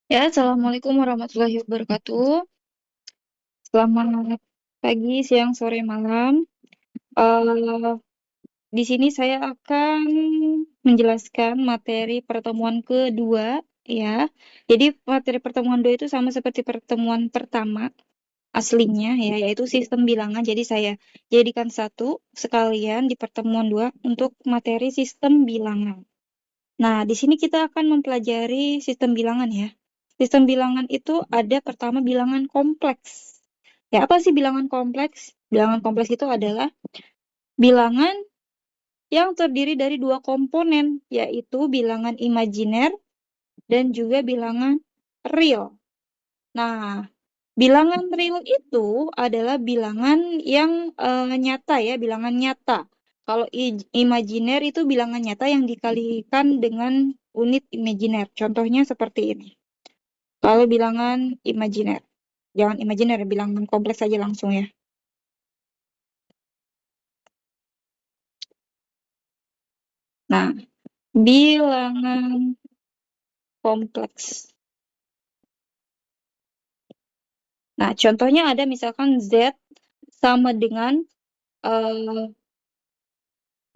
Ya, Assalamualaikum warahmatullahi wabarakatuh. Selamat pagi, siang, sore, malam. Eh, di sini saya akan menjelaskan materi pertemuan kedua, ya. Jadi materi pertemuan dua itu sama seperti pertemuan pertama aslinya, ya, yaitu sistem bilangan. Jadi saya jadikan satu sekalian di pertemuan dua untuk materi sistem bilangan. Nah, di sini kita akan mempelajari sistem bilangan ya. Sistem bilangan itu ada pertama bilangan kompleks. Ya, apa sih bilangan kompleks? Bilangan kompleks itu adalah bilangan yang terdiri dari dua komponen, yaitu bilangan imajiner dan juga bilangan real. Nah, bilangan real itu adalah bilangan yang nyata ya, bilangan nyata. Kalau imajiner itu bilangan nyata yang dikalikan dengan unit imajiner. Contohnya seperti ini. Kalau bilangan imajiner. Jangan imajiner, bilangan kompleks aja langsung ya. Nah, bilangan kompleks. Nah, contohnya ada misalkan Z sama dengan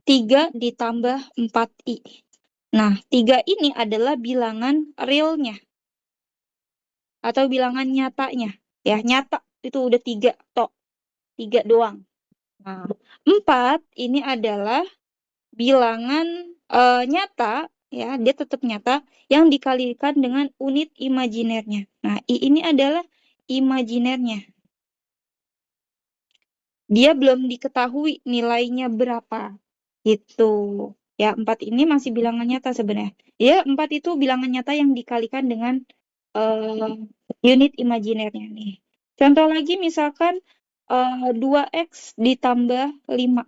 3 ditambah 4I. Nah, 3 ini adalah bilangan realnya atau bilangan nyatanya. Ya, nyata itu udah 3 tok. 3 doang. Nah, 4 ini adalah bilangan nyata, ya, dia tetap nyata yang dikalikan dengan unit imajinernya. Nah, I ini adalah imajinernya. Dia belum diketahui nilainya berapa. Gitu. Ya, 4 ini masih bilangan nyata sebenarnya. Ya, 4 itu bilangan nyata yang dikalikan dengan unit imajinernya nih. Contoh lagi misalkan 2x ditambah 5.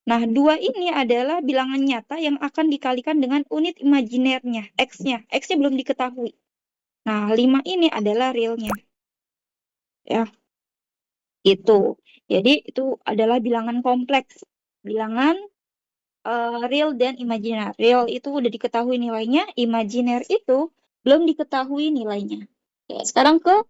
Nah, 2 ini adalah bilangan nyata yang akan dikalikan dengan unit imajinernya, x-nya. X-nya belum diketahui. Nah, 5 ini adalah realnya. Ya, itu. Jadi, itu adalah bilangan kompleks. Bilangan real dan imajiner. Real itu udah diketahui nilainya, imajiner itu belum diketahui nilainya. Ya, sekarang ke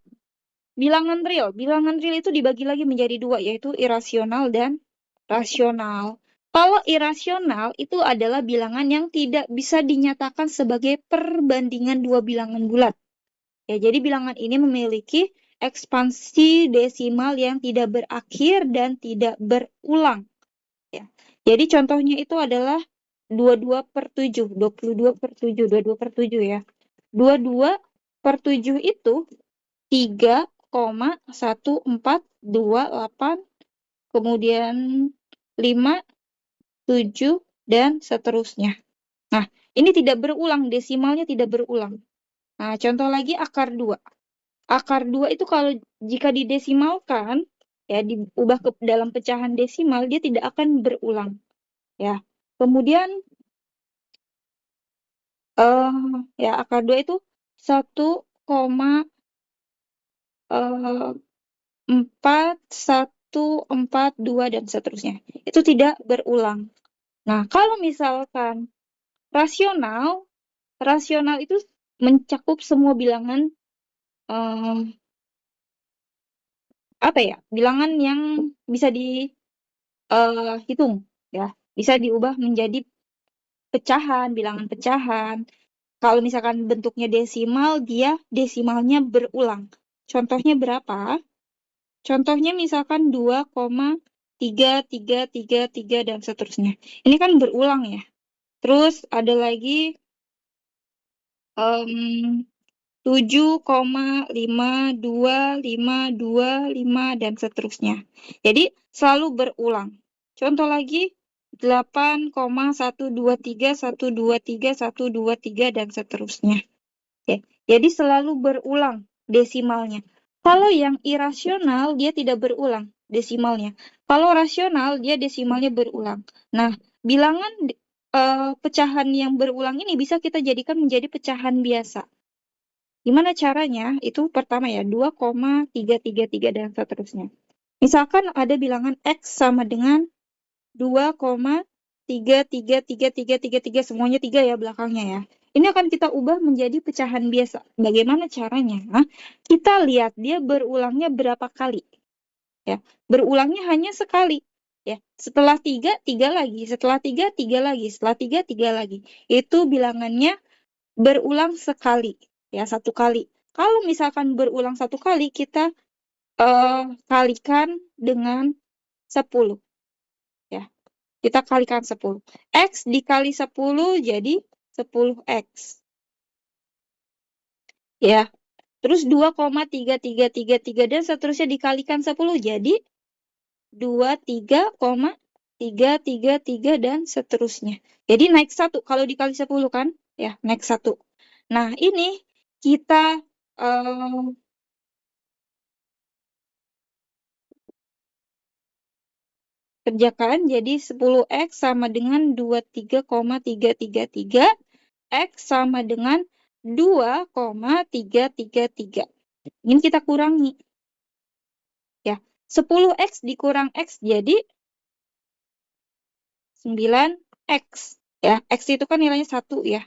bilangan real. Bilangan real itu dibagi lagi menjadi dua, yaitu irasional dan rasional. Kalau irasional itu adalah bilangan yang tidak bisa dinyatakan sebagai perbandingan dua bilangan bulat. Ya, jadi bilangan ini memiliki ekspansi desimal yang tidak berakhir dan tidak berulang. Ya. Jadi contohnya itu adalah 22/7, 22/7, 22/7 ya. 22/7 itu 3,1428, kemudian 5, 7, dan seterusnya. Nah, ini tidak berulang, desimalnya tidak berulang. Nah, contoh lagi akar 2. Akar 2 itu kalau jika didesimalkan, ya diubah ke dalam pecahan desimal, dia tidak akan berulang. Ya. Kemudian ya akar 2 itu 1,4142 dan seterusnya. Itu tidak berulang. Nah, kalau misalkan rasional, rasional itu mencakup semua bilangan apa ya? Bilangan yang bisa dihitung ya. Bisa diubah menjadi pecahan, bilangan pecahan. Kalau misalkan bentuknya desimal, dia desimalnya berulang. Contohnya berapa? Contohnya misalkan 2,3333 dan seterusnya. Ini kan berulang ya. Terus ada lagi 7,52525 dan seterusnya. Jadi selalu berulang. Contoh lagi 8,123123123 dan seterusnya. Oke. Jadi selalu berulang desimalnya. Kalau yang irasional dia tidak berulang desimalnya. Kalau rasional dia desimalnya berulang. Nah, bilangan pecahan yang berulang ini bisa kita jadikan menjadi pecahan biasa. Gimana caranya? Itu pertama ya, 2,333 dan seterusnya. Misalkan ada bilangan X sama dengan 2,33333 semuanya 3 ya belakangnya ya. Ini akan kita ubah menjadi pecahan biasa. Bagaimana caranya? Kita lihat dia berulangnya berapa kali. Ya, berulangnya hanya sekali. Ya, setelah 3, 3 lagi. Setelah 3, 3 lagi. Setelah 3, 3 lagi. Itu bilangannya berulang sekali. Ya, satu kali. Kalau misalkan berulang satu kali, kita kalikan dengan 10. Ya, kita kalikan 10. X dikali 10 jadi 10X. Ya, terus 2,3333 dan seterusnya dikalikan 10 jadi 23,333 dan seterusnya. Jadi naik 1 kalau dikali 10 kan? Ya, naik 1. Nah, ini kita kerjakan. Jadi 10X sama dengan 23,333. X sama dengan 2,333. Ini kita kurangi. Ya, 10X dikurang X jadi 9X. Ya, X itu kan nilainya 1 ya.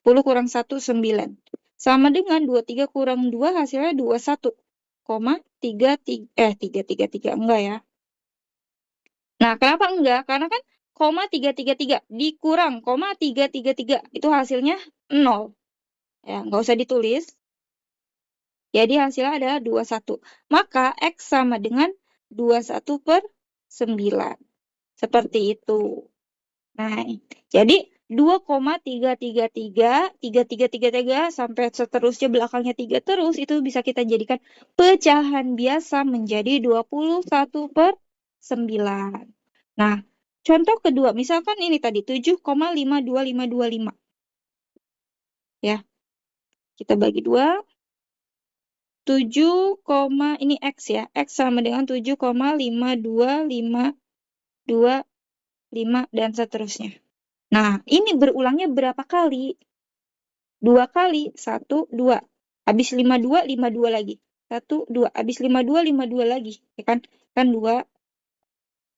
10 kurang 1, 9. Sama dengan 23 kurang 2 hasilnya 21,33. Enggak ya. Nah, kenapa enggak? Karena kan 333 dikurang 333 itu hasilnya 0. Ya, nggak usah ditulis. Jadi hasilnya adalah 21. Maka X sama dengan 21/9. Seperti itu. Nah, jadi 2,333 sampai seterusnya belakangnya 3 terus, itu bisa kita jadikan pecahan biasa menjadi 21/9. Nah, contoh kedua, misalkan ini tadi 7,52525. Ya, kita bagi 2. 7, ini X ya. X sama dengan 7,52525 dan seterusnya. Nah, ini berulangnya berapa kali? 2 kali. 1, 2. Habis 52, 52 lagi. 1, 2. Habis 52, 52 lagi. Ya kan? Kan 2.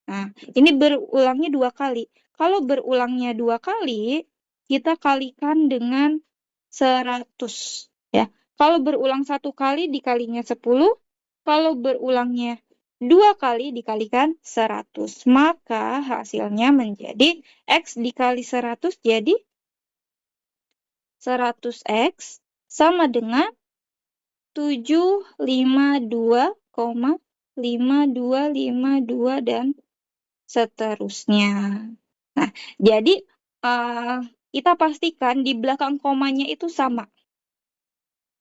Nah, ini berulangnya 2 kali. Kalau berulangnya 2 kali, kita kalikan dengan 100. Ya. Kalau berulang 1 kali dikalinya 10. Kalau berulangnya 2 kali dikalikan 100. Maka hasilnya menjadi X dikali 100 jadi 100X sama dengan 752,5252 dan seterusnya. Nah, jadi kita pastikan di belakang komanya itu sama.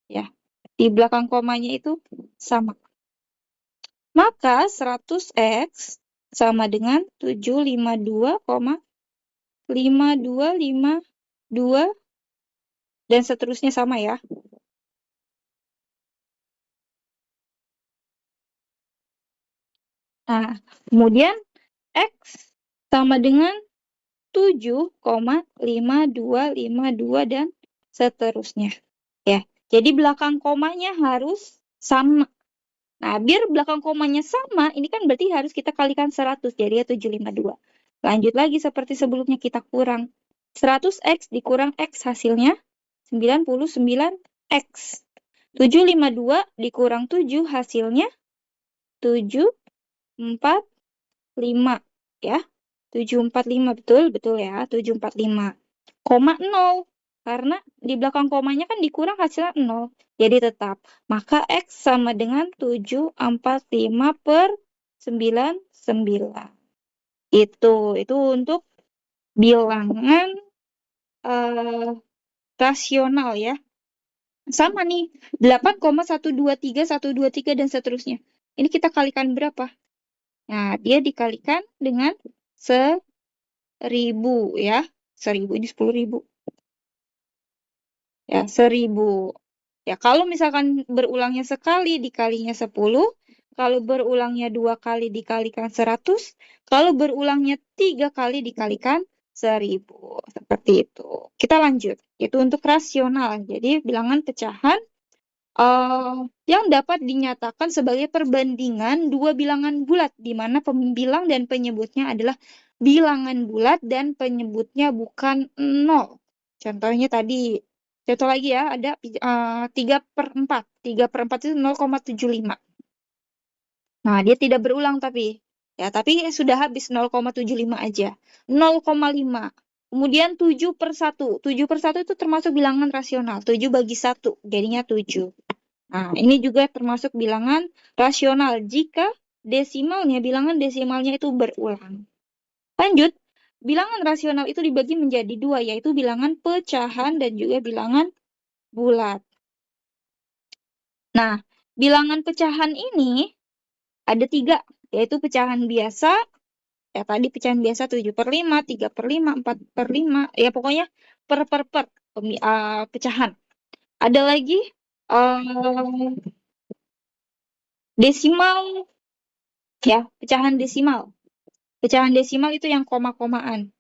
Ya, di belakang komanya itu sama. Maka 100X sama dengan 752,5252 dan seterusnya sama ya. Nah, kemudian X sama dengan 7,5252 dan seterusnya. Ya, jadi belakang komanya harus sama. Nah, biar belakang komanya sama, ini kan berarti harus kita kalikan 100, jadi ya 752. Lanjut lagi seperti sebelumnya, kita kurang. 100X dikurang X hasilnya 99X. 752 dikurang 7 hasilnya 745 ya. 745 betul ya, 745. Koma 0 karena di belakang komanya kan dikurang hasilnya 0. Jadi tetap. Maka X sama dengan 745/99. Itu untuk bilangan rasional ya. Sama nih, 8,123 dan seterusnya. Ini kita kalikan berapa? Nah, dia dikalikan dengan 1000 ya. 1000 ini 10.000. Ya, 1000. Ya, kalau misalkan berulangnya sekali dikalinya 10, kalau berulangnya 2 kali dikalikan 100, kalau berulangnya 3 kali dikalikan 1000. Seperti itu. Kita lanjut. Itu untuk rasional. Jadi, bilangan pecahan yang dapat dinyatakan sebagai perbandingan dua bilangan bulat, di mana pembilang dan penyebutnya adalah bilangan bulat dan penyebutnya bukan 0. Contohnya tadi. Contoh lagi ya, ada 3/4. 3/4 itu 0,75. Nah, dia tidak berulang tapi. Ya, tapi sudah habis 0,75 aja. 0,5. Kemudian 7/1. 7/1 itu termasuk bilangan rasional. 7 bagi 1, jadinya 7. Nah, ini juga termasuk bilangan rasional jika bilangan desimalnya itu berulang. Lanjut, bilangan rasional itu dibagi menjadi dua, yaitu bilangan pecahan dan juga bilangan bulat. Nah, bilangan pecahan ini ada 3, yaitu pecahan biasa, ya tadi pecahan biasa 7/5, 3/5, 4/5, ya pokoknya per pecahan. Ada lagi desimal, ya pecahan desimal. Pecahan desimal itu yang koma-komaan,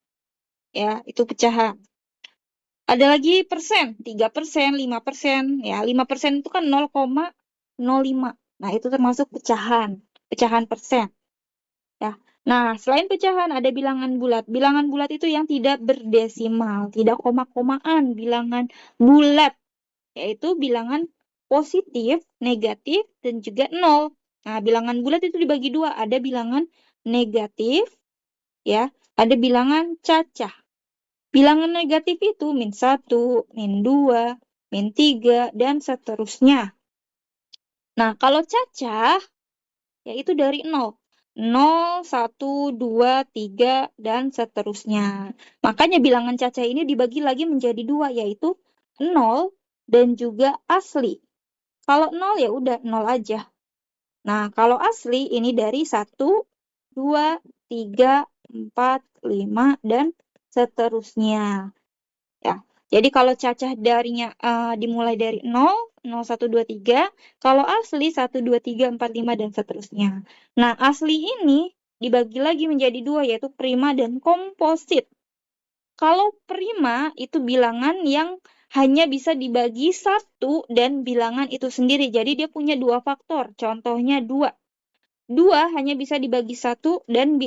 ya itu pecahan. Ada lagi persen, 3%, 5%, ya 5% itu kan 0,05. Nah, itu termasuk pecahan, pecahan persen. Ya. Nah, selain pecahan ada bilangan bulat. Bilangan bulat itu yang tidak berdesimal, tidak koma-komaan, bilangan bulat, yaitu bilangan positif, negatif, dan juga nol. Nah, bilangan bulat itu dibagi dua, ada bilangan negatif, ya, ada bilangan cacah. Bilangan negatif itu -1, -2, -3, dan seterusnya. Nah, kalau cacah, yaitu dari 0. 0, 1, 2, 3, dan seterusnya. Makanya bilangan cacah ini dibagi lagi menjadi dua, yaitu 0 dan juga asli. Kalau 0 ya udah 0 aja. Nah, kalau asli ini dari 1, 2, 3, 4, 5, dan seterusnya. Ya. Jadi kalau cacah darinya dimulai dari 0, 0, 1, 2, 3. Kalau asli 1, 2, 3, 4, 5, dan seterusnya. Nah, asli ini dibagi lagi menjadi dua, yaitu prima dan komposit. Kalau prima itu bilangan yang hanya bisa dibagi satu dan bilangan itu sendiri. Jadi dia punya dua faktor. Contohnya 2. 2 hanya bisa dibagi satu dan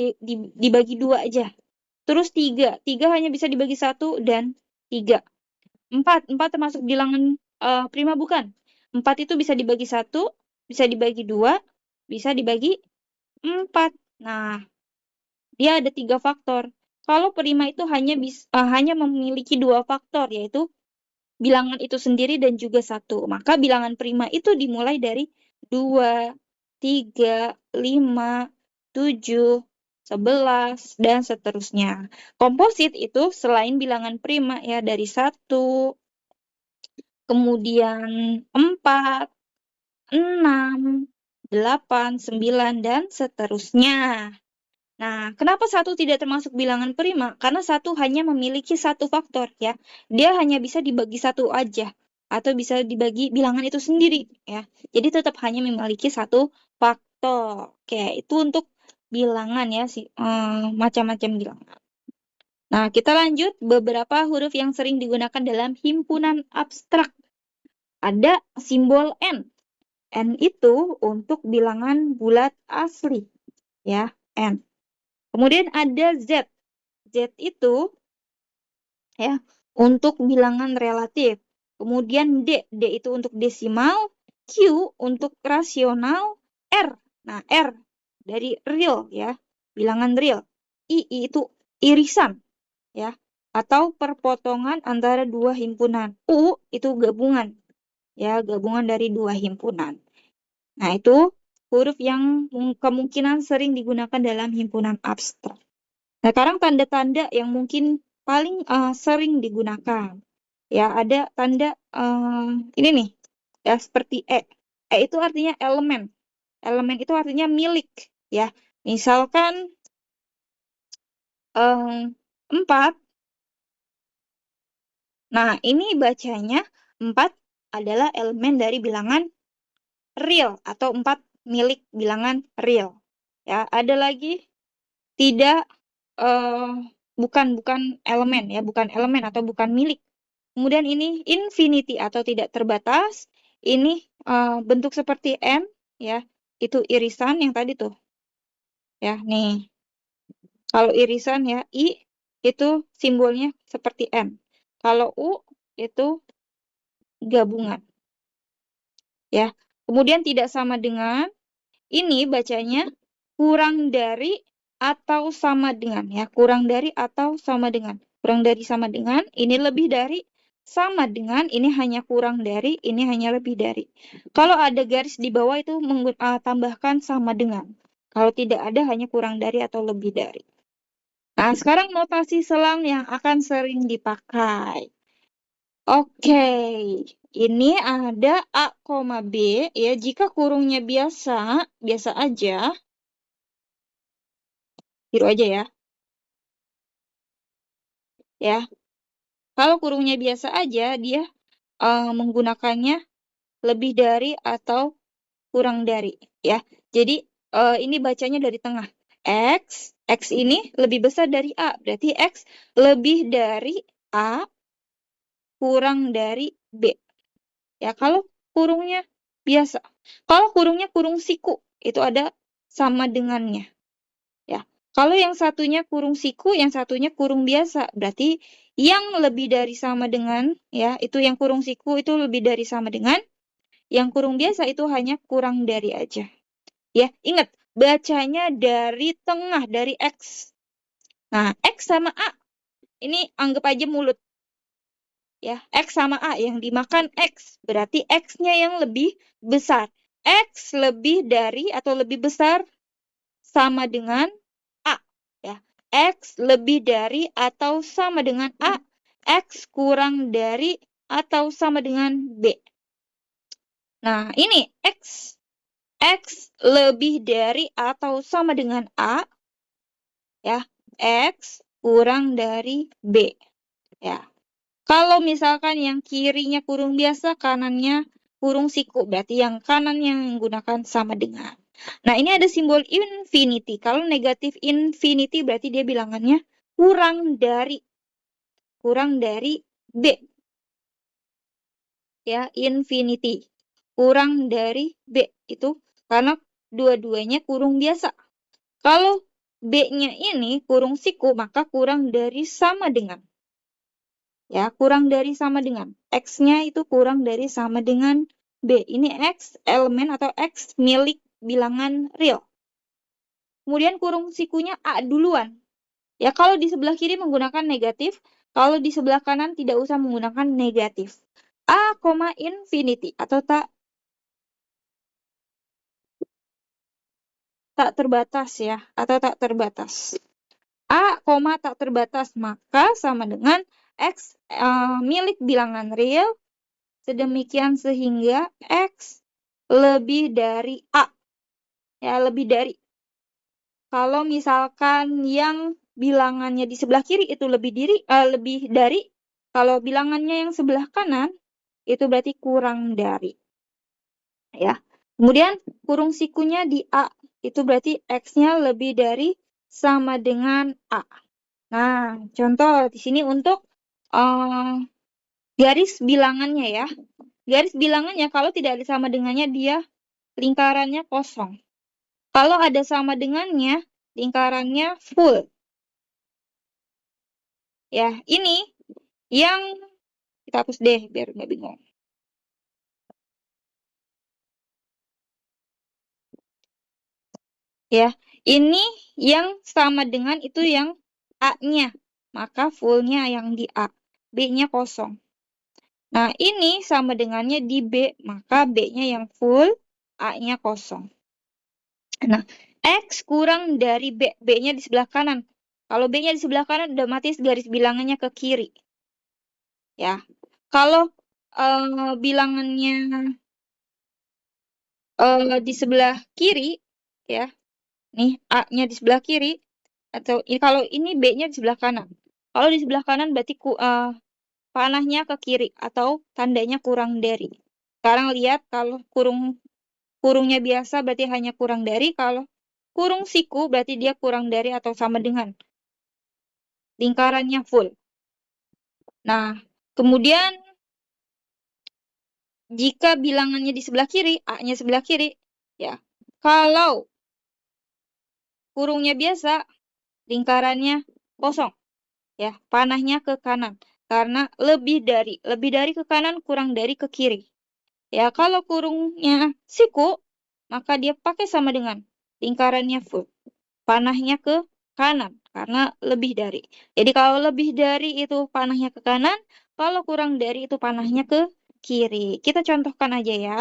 dibagi 2 aja. Terus 3. 3 hanya bisa dibagi satu dan 3. 4 termasuk bilangan prima bukan? 4 itu bisa dibagi 1, bisa dibagi 2, bisa dibagi 4. Nah, dia ada 3 faktor. Kalau prima itu hanya memiliki 2 faktor, yaitu bilangan itu sendiri dan juga 1. Maka bilangan prima itu dimulai dari 2, 3, 5, 7, 11, dan seterusnya. Komposit itu selain bilangan prima ya dari 1, kemudian 4, 6, 8, 9, dan seterusnya. Nah, kenapa 1 tidak termasuk bilangan prima? Karena 1 hanya memiliki 1 faktor ya. Dia hanya bisa dibagi 1 aja. Atau bisa dibagi bilangan itu sendiri ya. Jadi tetap hanya memiliki 1 faktor. Oke, itu untuk bilangan ya, macam-macam bilangan. Nah, kita lanjut beberapa huruf yang sering digunakan dalam himpunan abstrak. Ada simbol N. N itu untuk bilangan bulat asli ya, N. Kemudian ada Z. Z itu ya untuk bilangan relatif. Kemudian D. D itu untuk desimal. Q untuk rasional. R. Nah, R dari real ya, bilangan real. I itu irisan ya, atau perpotongan antara dua himpunan. U itu gabungan ya, gabungan dari dua himpunan. Nah, itu huruf yang kemungkinan sering digunakan dalam himpunan abstrak. Nah, sekarang tanda-tanda yang mungkin paling sering digunakan. Ya, ada tanda ini nih, ya seperti E. E itu artinya elemen. Elemen itu artinya milik, ya. Misalkan 4. Nah, ini bacanya 4 adalah elemen dari bilangan real atau 4 milik bilangan real. Ya, ada lagi tidak bukan elemen ya, bukan elemen atau bukan milik. Kemudian ini infinity atau tidak terbatas. Ini bentuk seperti M ya. Itu irisan yang tadi tuh. Ya, nih. Kalau irisan ya I itu simbolnya seperti M. Kalau U itu gabungan. Ya. Kemudian tidak sama dengan, ini bacanya kurang dari atau sama dengan. Ya, kurang dari atau sama dengan. Kurang dari sama dengan, ini lebih dari, sama dengan, ini hanya kurang dari, ini hanya lebih dari. Kalau ada garis di bawah itu tambahkan sama dengan. Kalau tidak ada, hanya kurang dari atau lebih dari. Nah, sekarang notasi selang yang akan sering dipakai. Oke, ini ada A, B, ya. Jika kurungnya biasa, biasa aja, tiru aja ya. Ya, kalau kurungnya biasa aja, dia menggunakannya lebih dari atau kurang dari, ya. Jadi ini bacanya dari tengah. X ini lebih besar dari A, berarti X lebih dari A kurang dari B. Ya, kalau kurungnya biasa. Kalau kurungnya kurung siku, itu ada sama dengannya. Ya. Kalau yang satunya kurung siku, yang satunya kurung biasa, berarti yang lebih dari sama dengan, ya, itu yang kurung siku itu lebih dari sama dengan, yang kurung biasa itu hanya kurang dari aja. Ya, ingat, bacanya dari tengah, dari X. Nah, X sama A, ini anggap aja mulut. Ya, X sama A yang dimakan X, berarti X-nya yang lebih besar. X lebih dari atau lebih besar sama dengan A. Ya, X lebih dari atau sama dengan A, X kurang dari atau sama dengan B. Nah, ini X lebih dari atau sama dengan A, ya, X kurang dari B. Ya. Kalau misalkan yang kirinya kurung biasa, kanannya kurung siku, berarti yang kanan yang menggunakan sama dengan. Nah, ini ada simbol infinity. Kalau negatif infinity berarti dia bilangannya kurang dari B. Ya, infinity. Kurang dari B itu karena dua-duanya kurung biasa. Kalau B-nya ini kurung siku, maka kurang dari sama dengan. Ya, kurang dari sama dengan. X-nya itu kurang dari sama dengan B. Ini X elemen atau X milik bilangan real. Kemudian kurung sikunya A duluan. Ya, kalau di sebelah kiri menggunakan negatif, kalau di sebelah kanan tidak usah menggunakan negatif. A, infinity atau tak terbatas ya, atau tak terbatas. A, tak terbatas, maka sama dengan X milik bilangan real, sedemikian sehingga X lebih dari A. Ya, lebih dari. Kalau misalkan yang bilangannya di sebelah kiri itu lebih dari, kalau bilangannya yang sebelah kanan, itu berarti kurang dari. Ya. Kemudian kurung sikunya di A, itu berarti X-nya lebih dari sama dengan A. Nah, contoh di sini untuk garis bilangannya ya. Garis bilangannya kalau tidak ada sama dengannya, dia lingkarannya kosong. Kalau ada sama dengannya, lingkarannya full. Ya, ini yang kita hapus deh biar nggak bingung. Ya, ini yang sama dengan itu yang A-nya. Maka fullnya yang di A. B-nya kosong. Nah, ini sama dengannya di B. Maka B-nya yang full, A-nya kosong. Nah, X kurang dari B. B-nya di sebelah kanan. Kalau B-nya di sebelah kanan, otomatis garis bilangannya ke kiri. Ya, kalau bilangannya di sebelah kiri, ya, nih A-nya di sebelah kiri, atau kalau ini B-nya di sebelah kanan. Kalau di sebelah kanan berarti panahnya ke kiri atau tandanya kurang dari. Sekarang lihat, kalau kurungnya biasa berarti hanya kurang dari, kalau kurung siku berarti dia kurang dari atau sama dengan. Lingkarannya full. Nah, kemudian jika bilangannya di sebelah kiri, A-nya sebelah kiri, ya. Kalau kurungnya biasa, lingkarannya kosong. Ya, panahnya ke kanan. karena lebih dari ke kanan, kurang dari ke kiri. Ya, kalau kurungnya siku, maka dia pakai sama dengan lingkarannya full. Panahnya ke kanan, karena lebih dari. Jadi kalau lebih dari itu panahnya ke kanan, kalau kurang dari itu panahnya ke kiri. Kita contohkan aja ya.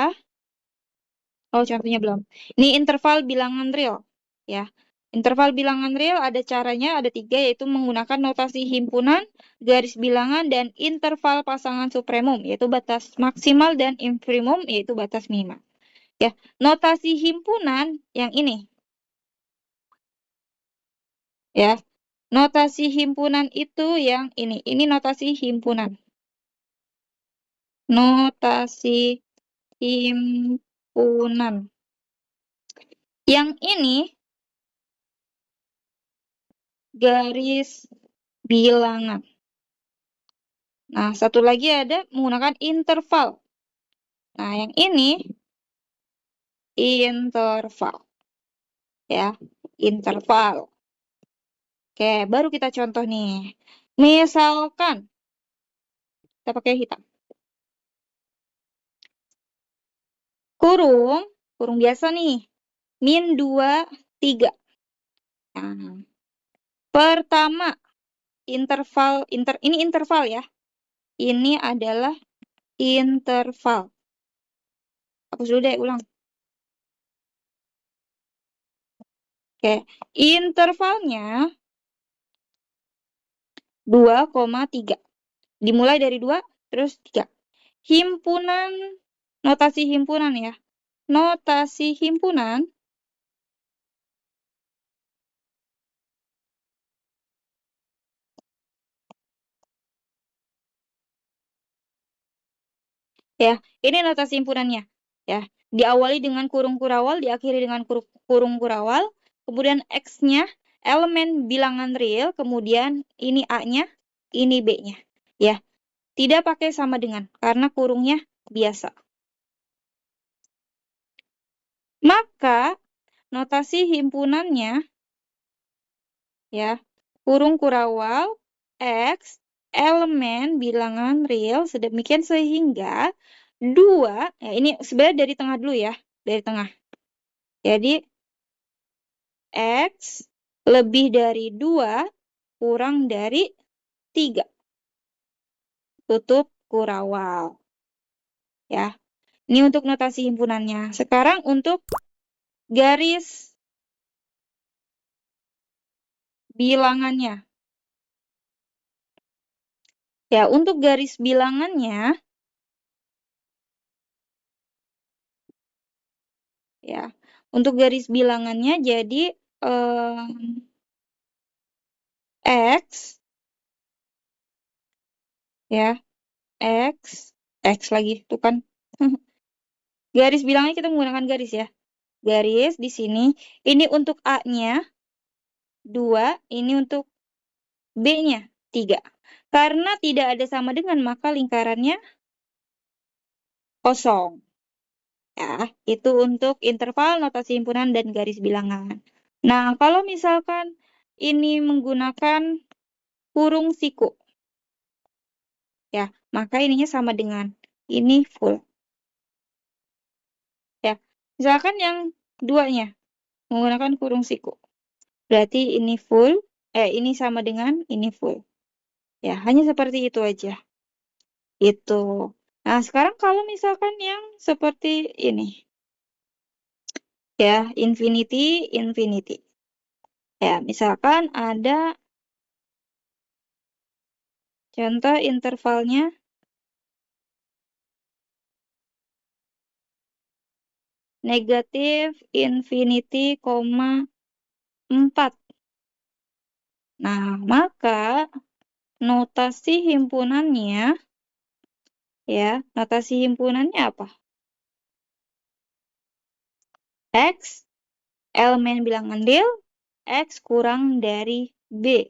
Oh, contohnya belum. Ini interval bilangan real. Ya, interval bilangan real ada caranya, ada 3, yaitu menggunakan notasi himpunan, garis bilangan, dan interval pasangan supremum, yaitu batas maksimal, dan infimum, yaitu batas minimal. Ya, notasi himpunan yang ini. Ya, notasi himpunan itu yang ini. Ini notasi himpunan. Notasi himpunan. Yang ini garis bilangan. Nah, satu lagi ada menggunakan interval. Nah, yang ini interval. Ya, interval. Oke, baru kita contoh nih. Misalkan, kita pakai hitam. Kurung biasa nih. Min 2, 3. Nah, pertama, ini interval ya. Ini adalah interval. Hapus dulu deh, ulang. Oke, intervalnya 2,3. Dimulai dari 2, terus 3. Himpunan, notasi himpunan ya. Notasi himpunan ya, ini notasi himpunannya ya. Diawali dengan kurung kurawal, diakhiri dengan kurung kurawal, kemudian X-nya elemen bilangan real, kemudian ini A-nya, ini B-nya. Ya, tidak pakai sama dengan karena kurungnya biasa. Maka notasi himpunannya ya, kurung kurawal X elemen bilangan real sedemikian sehingga 2, ya ini sebenarnya dari tengah dulu ya, dari tengah. Jadi X lebih dari 2 kurang dari 3. Tutup kurawal. Ya. Ini untuk notasi himpunannya. Sekarang untuk garis bilangannya. Ya, untuk garis bilangannya ya. Untuk garis bilangannya jadi X ya, X lagi tuh kan. Garis bilangnya kita menggunakan garis ya. Garis di sini. Ini untuk A-nya 2, ini untuk B-nya 3. Karena tidak ada sama dengan, maka lingkarannya kosong. Ya, itu untuk interval, notasi himpunan, dan garis bilangan. Nah, kalau misalkan ini menggunakan kurung siku, ya, maka ininya sama dengan ini full. Ya, misalkan yang duanya menggunakan kurung siku, berarti ini full, ini sama dengan ini full. Ya, hanya seperti itu aja. Itu. Nah, sekarang kalau misalkan yang seperti ini, ya, infinity, infinity. Ya, misalkan ada contoh intervalnya negatif infinity, 4. Nah, maka notasi himpunannya, ya, notasi himpunannya apa? X, elemen bilangan real, X kurang dari B.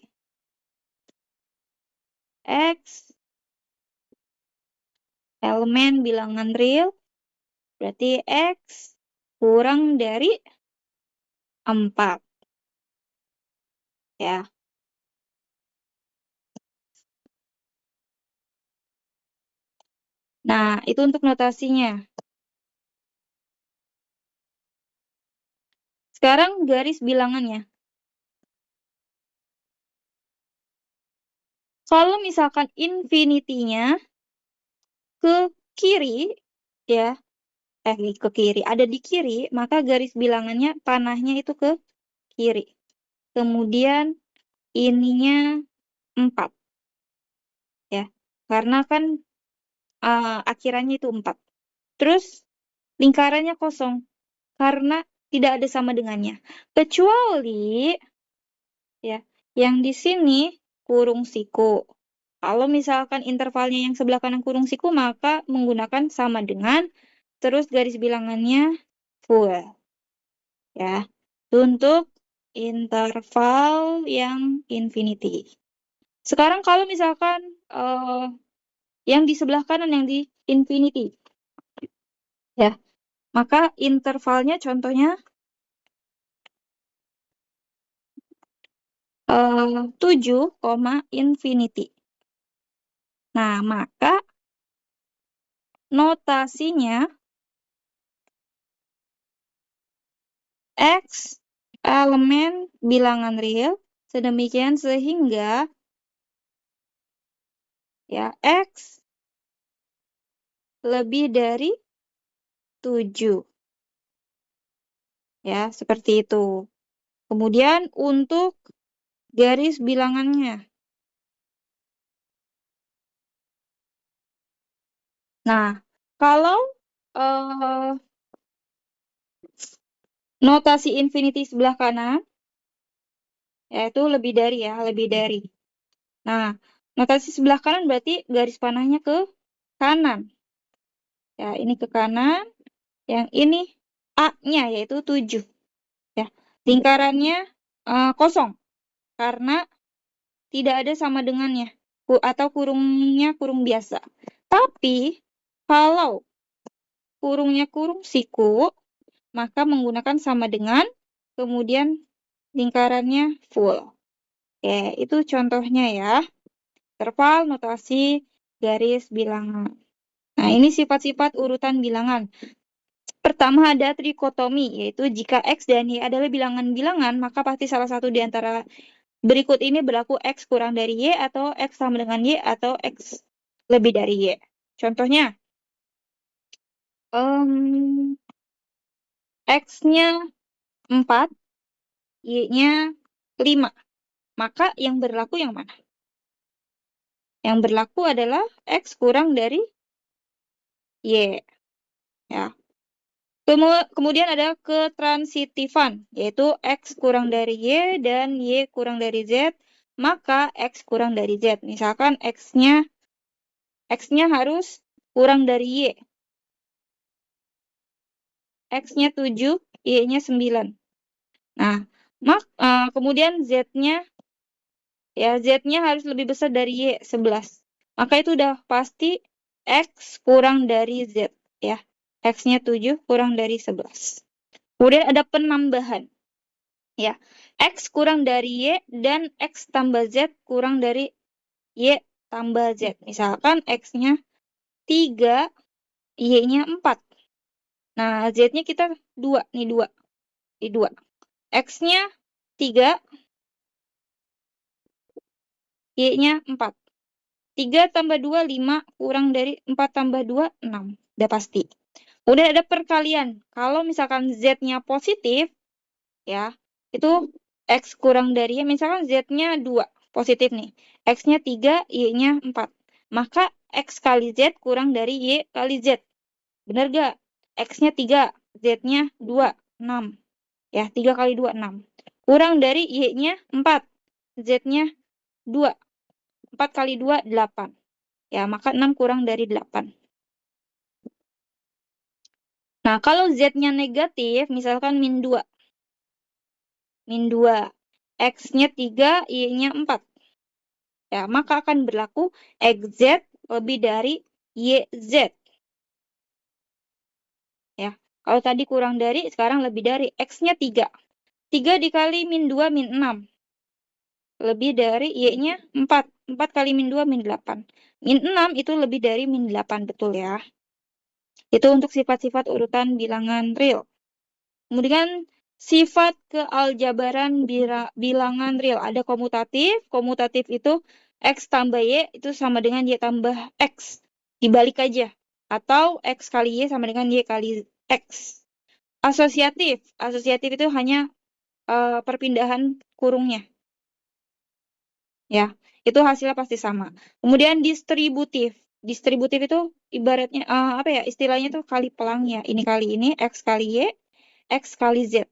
X, elemen bilangan real, berarti X kurang dari 4. Ya. Nah, itu untuk notasinya. Sekarang garis bilangannya. Kalau misalkan infinity-nya ke kiri, ya, ke kiri, ada di kiri, maka garis bilangannya panahnya itu ke kiri. Kemudian ininya 4, ya. Karena kan akhirannya itu 4. Terus lingkarannya kosong, karena tidak ada sama dengannya. Kecuali, ya, yang di sini kurung siku. Kalau misalkan intervalnya yang sebelah kanan kurung siku, maka menggunakan sama dengan, terus garis bilangannya full. Ya, untuk interval yang infinity. Sekarang kalau misalkan yang di sebelah kanan yang di infinity, ya, maka intervalnya contohnya 7, infinity. Nah, maka notasinya X elemen bilangan real sedemikian sehingga, ya, X lebih dari 7. Ya, seperti itu. Kemudian untuk garis bilangannya. Nah, kalau notasi infinity sebelah kanan, yaitu lebih dari, ya, lebih dari. Nah, notasi sebelah kanan berarti garis panahnya ke kanan. Ya, ini ke kanan. Yang ini A-nya yaitu 7. Ya, lingkarannya kosong karena tidak ada sama dengannya atau kurungnya kurung biasa. Tapi kalau kurungnya kurung siku, maka menggunakan sama dengan, kemudian lingkarannya full. Oke, itu contohnya, ya. Interval, notasi, garis bilangan. Nah, ini sifat-sifat urutan bilangan. Pertama ada trikotomi, yaitu jika X dan Y adalah bilangan-bilangan, maka pasti salah satu di antara berikut ini berlaku X kurang dari Y, atau X sama dengan Y, atau X lebih dari Y. Contohnya, X-nya 4, Y-nya 5. Maka yang berlaku yang mana? Yang berlaku adalah X kurang dari Y. Ya. Kemudian ada ketransitifan, yaitu X kurang dari Y dan Y kurang dari Z, maka X kurang dari Z. Misalkan X-nya harus kurang dari Y. X-nya 7, Y-nya 9. Nah, kemudian Z-nya, ya, Z-nya harus lebih besar dari Y, 11. Maka itu udah pasti X kurang dari Z, ya. X-nya 7 kurang dari 11. Kemudian ada penambahan. Ya, X kurang dari Y dan X tambah Z kurang dari Y tambah Z. Misalkan X-nya 3, Y-nya 4. Nah, Z-nya kita 2. Nih 2. Di 2. X-nya 3, Y-nya 4. 3 tambah 2, 5. Kurang dari 4 tambah 2, 6. Udah pasti. Udah ada perkalian. Kalau misalkan Z-nya positif, ya, itu X kurang dari Y. Misalkan Z-nya 2. Positif nih. X-nya 3, Y-nya 4. Maka X kali Z kurang dari Y kali Z. Bener gak? X-nya 3, Z-nya 2, 6. Ya, 3 kali 2, 6. Kurang dari Y-nya 4, Z-nya 2. 4 kali 2, 8. Ya, maka 6 kurang dari 8. Nah, kalau Z-nya negatif, misalkan min 2. Min 2. X-nya 3, Y-nya 4. Ya, maka akan berlaku XZ lebih dari YZ. Ya, kalau tadi kurang dari, sekarang lebih dari. X-nya 3. 3 dikali min 2, min 6. lebih dari Y-nya 4. 4 kali min 2, min 8. Min 6 itu lebih dari min 8, betul ya. Itu untuk sifat-sifat urutan bilangan real. Kemudian sifat kealjabaran bilangan real. Ada komutatif. Komutatif itu X tambah Y itu sama dengan Y tambah X. Dibalik aja. Atau X kali Y sama dengan Y kali X. Asosiatif. Asosiatif itu hanya perpindahan kurungnya. Ya, itu hasilnya pasti sama. Kemudian distributif. Distributif itu ibaratnya apa ya? Istilahnya tuh kali pelang ya. Ini kali ini X kali Y, X kali Z.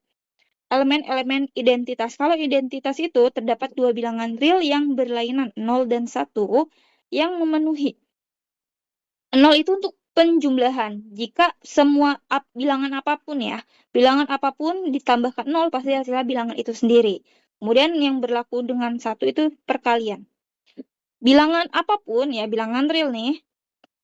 Elemen-elemen identitas. Kalau identitas itu terdapat dua bilangan real yang berlainan 0 dan 1 yang memenuhi. 0 itu untuk penjumlahan. Jika semua bilangan apapun ya, bilangan apapun ditambahkan 0 pasti hasilnya bilangan itu sendiri. Kemudian yang berlaku dengan 1 itu perkalian. Bilangan apapun ya, bilangan real nih.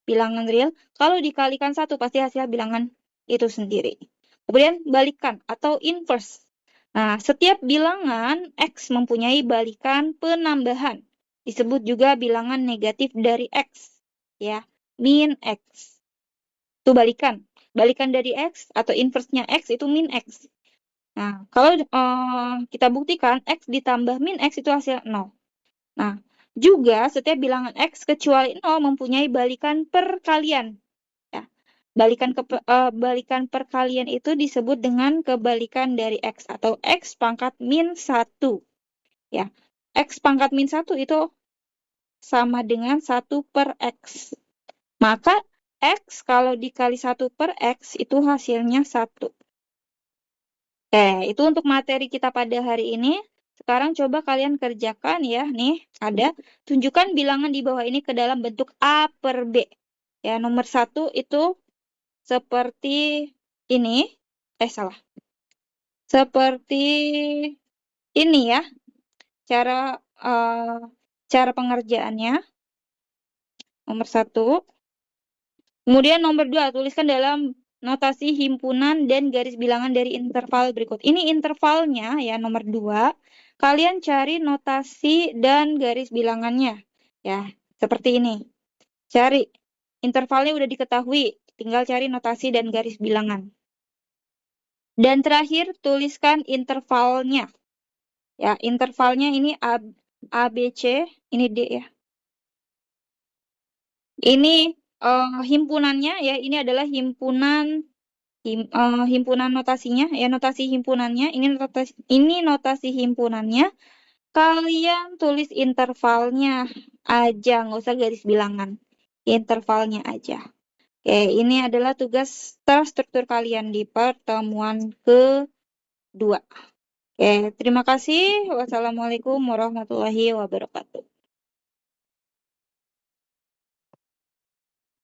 Bilangan real, kalau dikalikan 1 pasti hasilnya bilangan itu sendiri. Kemudian balikan atau inverse. Nah, setiap bilangan X mempunyai balikan penambahan. Disebut juga bilangan negatif dari X. Ya, min X. Itu balikan. Balikan dari X atau inverse-nya X itu min X. Nah, kalau kita buktikan X ditambah min X itu hasil 0. Nah, juga setiap bilangan X kecuali 0 mempunyai balikan perkalian. Ya. Balikan perkalian itu disebut dengan kebalikan dari X atau X pangkat min 1. Ya. X pangkat min 1 itu sama dengan 1 per X. Maka X kalau dikali 1 per X itu hasilnya 1. Oke, itu untuk materi kita pada hari ini. Sekarang coba kalian kerjakan ya. Nih, ada. Tunjukkan bilangan di bawah ini ke dalam bentuk A per B. Ya, nomor 1 itu seperti ini. Salah. Seperti ini ya. Cara pengerjaannya. Nomor 1. Kemudian nomor 2, tuliskan dalam notasi himpunan dan garis bilangan dari interval berikut. Ini intervalnya ya, nomor 2. Kalian cari notasi dan garis bilangannya. Ya, seperti ini. Cari. Intervalnya udah diketahui. Tinggal cari notasi dan garis bilangan. Dan terakhir, tuliskan intervalnya. Ya, intervalnya ini A, B, C. Ini D ya. Ini himpunannya ya, ini adalah himpunan notasinya ya, notasi himpunannya ini notasi himpunannya. Kalian tulis intervalnya aja, nggak usah garis bilangan, intervalnya aja. Oke, ini adalah tugas terstruktur kalian di pertemuan kedua. Oke, terima kasih. Wassalamualaikum warahmatullahi wabarakatuh.